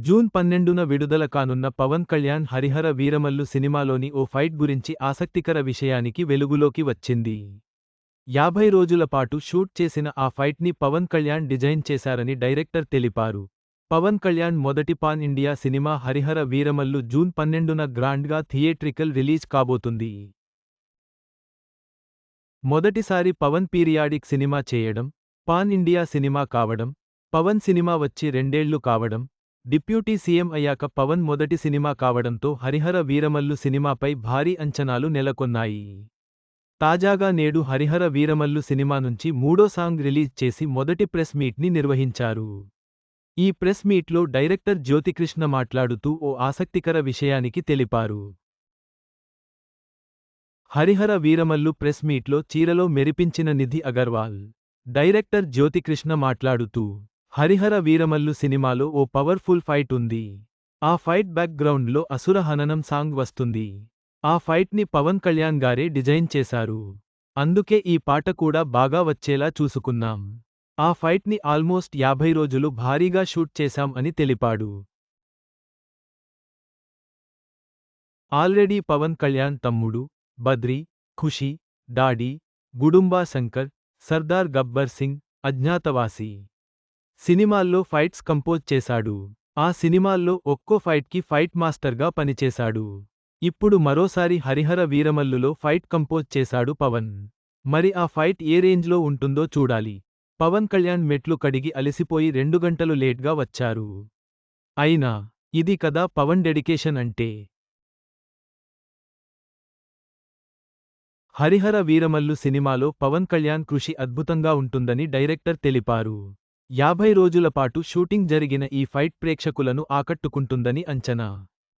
June 12న విడుదల కానున్న పవన్ కళ్యాణ్ హరిహర వీరమల్లు సినిమాలోని ఓ ఫైట్ గురించి ఆసక్తికర విషయానికి వెలుగులోకి వచ్చింది. 50 రోజుల పాటు షూట్ చేసిన ఆ ఫైట్ని పవన్ కళ్యాణ్ డిజైన్ చేశారని డైరెక్టర్ తెలిపారు. పవన్ కళ్యాణ్ మొదటి pan India cinema Harihara Veeramallu June 12న గ్రాండ్గా థియేట్రికల్ రిలీజ్ కాబోతుంది. మొదటిసారి పవన్ పీరియాడిక్ సినిమా చేయడం, పాన్ ఇండియా సినిమా కావడం, పవన్ సినిమా వచ్చి 2 ఏళ్లు కావడం, డిప్యూటీ సీఎం అయ్యాక పవన్ మొదటి సినిమా కావడంతో హరిహర వీరమల్లు సినిమాపై భారీ అంచనాలు నెలకొన్నాయి. తాజాగా నేడు హరిహర వీరమల్లు సినిమా నుంచి మూడో సాంగ్ రిలీజ్ చేసి మొదటి ప్రెస్ మీట్ని నిర్వహించారు. ఈ ప్రెస్ మీట్లో డైరెక్టర్ జ్యోతికృష్ణ మాట్లాడుతూ ఓ ఆసక్తికర విషయానికి తెలిపారు. హరిహర వీరమల్లు ప్రెస్ మీట్లో చీరలో మెరిపించిన నిధి అగర్వాల్. డైరెక్టర్ జ్యోతికృష్ణ మాట్లాడుతూ, హరిహర వీరమల్లు సినిమాలో ఓ పవర్ఫుల్ ఫైట్ ఉంది. ఆ ఫైట్ బ్యాక్ గ్రౌండ్లో అసుర హననం సాంగ్ వస్తుంది. ఆ ఫైట్ని పవన్ కళ్యాణ్ గారే డిజైన్ చేశారు. అందుకే ఈ పాట కూడా బాగా వచ్చేలా చూసుకున్నాం. ఆ ఫైట్ని ఆల్మోస్ట్ 50 రోజులు భారీగా షూట్ చేశాం అని తెలిపాడు. ఆల్రెడీ పవన్ కళ్యాణ్ తమ్ముడు, బద్రీ, ఖుషీ, డాడీ, గుడుంబా శంకర్, సర్దార్ గబ్బర్ సింగ్, అజ్ఞాతవాసి సినిమాల్లో ఫైట్స్ కంపోజ్ చేశాడు. ఆ సినిమాల్లో ఒక్కో ఫైట్కి ఫైట్ మాస్టర్గా పనిచేశాడు. ఇప్పుడు మరోసారి హరిహర వీరమల్లులో ఫైట్ కంపోజ్ చేశాడు పవన్. మరి ఆ ఫైట్ ఏ రేంజ్లో ఉంటుందో చూడాలి. పవన్ కళ్యాణ్ మెట్లు కడిగి అలిసిపోయి 2 గంటలు లేట్గా వచ్చారు. అయినా ఇది కదా పవన్ డెడికేషన్ అంటే. హరిహర వీరమల్లు సినిమాలో పవన్ కళ్యాణ్ కృషి అద్భుతంగా ఉంటుందని డైరెక్టర్ తెలిపారు. 50 రోజుల పాటు షూటింగ్ జరిగిన ఈ ఫైట్ ప్రేక్షకులను ఆకట్టుకుంటుందని అంచనా.